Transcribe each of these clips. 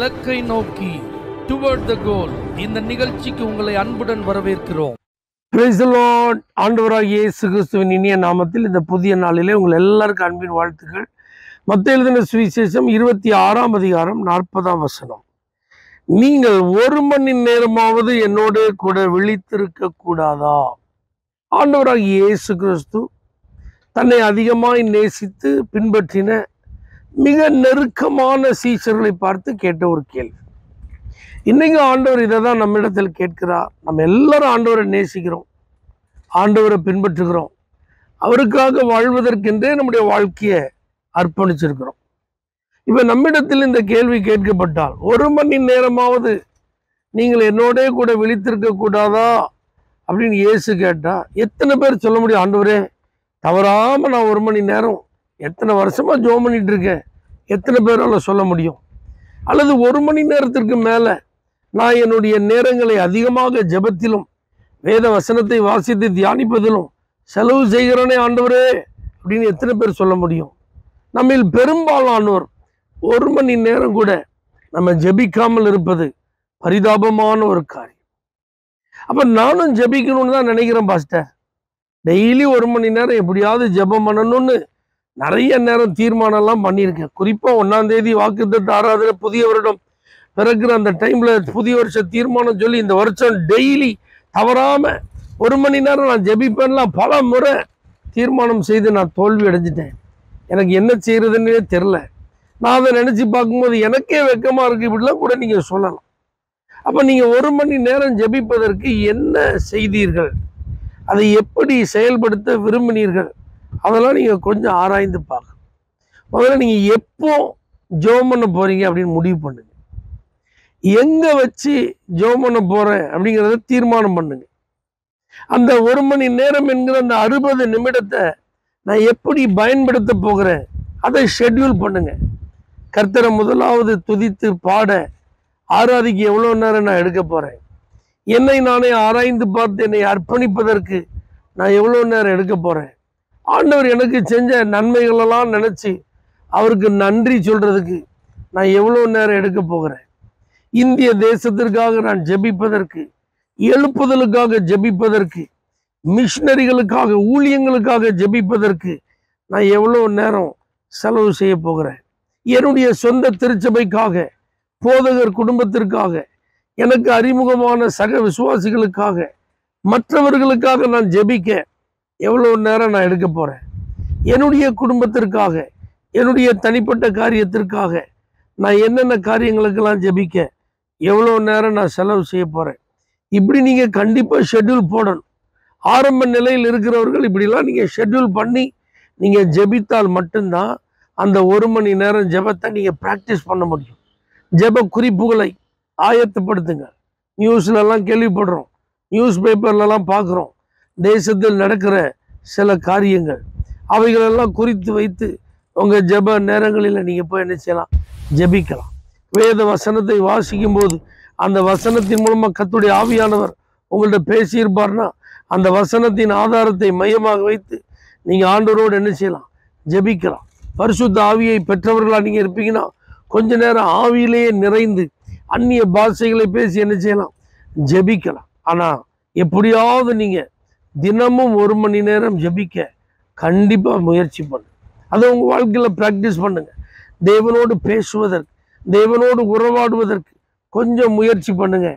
இலக்கை நோக்கி டுவர்ட் த கோல். இந்த நிகழ்ச்சிக்கு உங்களை அன்புடன் வரவேற்கிறோம். Praise the Lord. ஆண்டவராகிய இயேசு கிறிஸ்துவின் இனிய நாமத்தில் இந்த புதிய நாளிலே உங்கள் எல்லாருக்கும் அன்பின் வாழ்த்துக்கள். மத்தேயு எழுதின சுவிசேஷம் 26ஆம் அதிகாரம் 40ஆம் வசனம். நீங்கள் 1 மணி நேரமாவது என்னோட கூட விழித்திருக்க கூடாதா? ஆண்டவராகிய இயேசு கிறிஸ்து தன்னை அதிகமாய் நேசித்து பின்பற்றின மிக நெருக்கமான சீஷர்களை பார்த்து கேட்ட ஒரு கேள்வி. இன்னைக்கு ஆண்டவர் இதை தான் நம்மிடத்தில் கேட்கிறார். நம்ம எல்லாரும் ஆண்டவரை நேசிக்கிறோம், ஆண்டவரை பின்பற்றுகிறோம், அவருக்காக வாழ்வதற்கென்றே நம்முடைய வாழ்க்கையை அர்ப்பணிச்சிருக்கிறோம். இப்போ நம்மிடத்தில் இந்த கேள்வி கேட்கப்பட்டால் 1 மணி நேரமாவது நீங்கள் என்னோட கூட விழித்திருக்க கூடாதா அப்படின்னு இயேசு கேட்டா எத்தனை பேர் சொல்ல முடியும்? ஆண்டவரே, தவறாம நான் 1 மணி நேரம் எத்தனை வருஷமா ஜெபம் பண்ணிட்டு இருக்கேன், எத்தனை பேரால சொல்ல முடியும்? அல்லது 1 மணி நேரத்திற்கு மேல நான் என்னுடைய நேரங்களை அதிகமாக ஜெபத்திலும் வேத வசனத்தை வாசித்து தியானிப்பதிலும் செலவு செய்கிறேனே ஆண்டவரே அப்படின்னு எத்தனை பேர் சொல்ல முடியும்? நம்மில் பெரும்பாலானோர் 1 மணி நேரம் கூட நம்ம ஜெபிக்காமல் இருப்பது பரிதாபமான ஒரு காரியம். அப்ப நானும் ஜெபிக்கணும்னு தான் நினைக்கிறேன் பாஸ்டர். டெய்லி 1 மணி நேரம் எப்படியாவது ஜெபம் பண்ணணும்னு நிறைய நேரம் தீர்மானம்லாம் பண்ணியிருக்கேன். குறிப்பாக 1ஆம் தேதி வாக்குத்தத்த ஆராதனை, புதிய வருடம் பிறகுற அந்த டைம்ல புதிய வருஷ தீர்மானம் சொல்லி இந்த வருஷம் டெய்லி தவறாம 1 மணி நேரம் நான் ஜெபிப்பேன்லாம் பல முறை தீர்மானம் செய்து நான் தோல்வி அடைஞ்சிட்டேன். எனக்கு என்ன செய்யறதுன்னே தெரில. நான் அதை நினைச்சு பார்க்கும்போது எனக்கே வெக்கமா இருக்கு. இப்படிலாம் கூட நீங்க சொல்லலாம். அப்ப நீங்க 1 மணி நேரம் ஜெபிப்பதற்கு என்ன செய்தீர்கள், அதை எப்படி செயல்படுத்த விரும்பினீர்கள், அதெல்லாம் நீங்க கொஞ்சம் ஆராய்ந்து பார்க்கணும். முதல்ல நீங்க எப்போ ஜெபம் பண்ண போறீங்க அப்படின்னு முடிவு பண்ணுங்க. எங்க வச்சு ஜெபம் பண்ண போறேன் அப்படிங்கிறத தீர்மானம் பண்ணுங்க. அந்த 1 மணி நேரம் என்கிற அந்த 60 நிமிடத்தை நான் எப்படி பயன்படுத்த போகிறேன் அதை ஷெட்யூல் பண்ணுங்க. கர்த்தரை முதலாவது துதித்து பாட ஆராதிக்க எவ்வளோ நேரம் நான் எடுக்க போறேன், என்னை நானே ஆராய்ந்து பார்த்து என்னை அர்ப்பணிப்பதற்கு நான் எவ்வளோ நேரம் எடுக்க போறேன், ஆண்டவர் எனக்கு செஞ்ச நன்மைகளெல்லாம் நினைச்சு அவருக்கு நன்றி சொல்றதுக்கு நான் எவ்வளோ நேரம் எடுக்க போகிறேன், இந்திய தேசத்திற்காக நான் ஜெபிப்பதற்கு, எழுப்புதலுக்காக ஜெபிப்பதற்கு, மிஷினரிகளுக்காக ஊழியங்களுக்காக ஜெபிப்பதற்கு நான் எவ்வளோ நேரம் செலவு செய்ய போகிறேன், என்னுடைய சொந்த திருச்சபைக்காக, போதகர் குடும்பத்திற்காக, எனக்கு அறிமுகமான சக விசுவாசிகளுக்காக, மற்றவர்களுக்காக நான் ஜெபிக்க எவ்வளோ நேரம் நான் எடுக்க போறேன், என்னுடைய குடும்பத்திற்காக, என்னுடைய தனிப்பட்ட காரியத்திற்காக நான் என்னென்ன காரியங்களுக்கெல்லாம் ஜெபிக்க எவ்வளோ நேரம் நான் செலவு செய்ய போறேன். இப்படி நீங்க கண்டிப்பா ஷெட்யூல் போடணும். ஆரம்ப நிலையில் இருக்கிறவர்கள் இப்படிலாம் நீங்க ஷெட்யூல் பண்ணி நீங்க ஜெபித்தால் மட்டும்தான் அந்த 1 மணி நேரம் ஜெபத்தை நீங்க பிராக்டிஸ் பண்ண முடியும். ஜெப குறிப்புகளை ஆயத்தப்படுத்துங்க. நியூஸ்லலாம் கேள்விப்படுறோம், நியூஸ் பேப்பர்லலாம் பார்க்குறோம், தேசத்தில் நடக்கிற சில காரியங்கள், அவைகளெல்லாம் குறித்து வைத்து உங்கள் ஜெப நேரங்களில் நீங்கள் போய் என்ன செய்யலாம், ஜெபிக்கலாம். வேத வசனத்தை வாசிக்கும் போது அந்த வசனத்தின் மூலமாக கர்த்தருடைய ஆவியானவர் உங்கள்கிட்ட பேசியிருப்பார்னா அந்த வசனத்தின் ஆதாரத்தை மையமாக வைத்து நீங்கள் ஆண்டவரோடு என்ன செய்யலாம், ஜெபிக்கலாம். பரிசுத்த ஆவியை பெற்றவர்களாக நீங்கள் இருப்பீங்கன்னா கொஞ்ச நேரம் ஆவியிலேயே நிறைந்து அந்நிய பாஷைகளை பேசி என்ன செய்யலாம், ஜெபிக்கலாம். ஆனால் எப்படியாவது நீங்கள் தினமும் 1 மணி நேரம் ஜெபிக்க கண்டிப்பாக முயற்சி பண்ணுங்க. அதை உங்கள் வாழ்க்கையில் ப்ராக்டிஸ் பண்ணுங்க. தேவனோடு பேசுவதற்கு, தேவனோடு உறவாடுவதற்கு கொஞ்சம் முயற்சி பண்ணுங்க.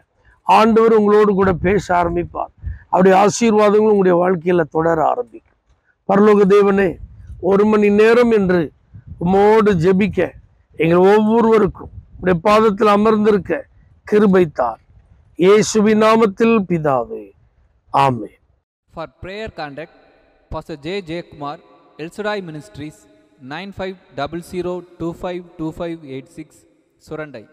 ஆண்டவர் உங்களோடு கூட பேச ஆரம்பிப்பார். அவருடைய ஆசீர்வாதங்களும் உங்களுடைய வாழ்க்கையில் தொடர ஆரம்பிக்கும். பரலோக தேவனே, 1 மணி நேரம் என்று உம்மோடு ஜெபிக்க எங்கள் ஒவ்வொருவருக்கும் உடைய பாதத்தில் அமர்ந்திருக்க கிருபை தார். இயேசுவின் நாமத்தில் பிதாவே, ஆமென். For prayer contact, Pastor J. Kumar, El Shaddai Ministries, 9500252586, Surandai.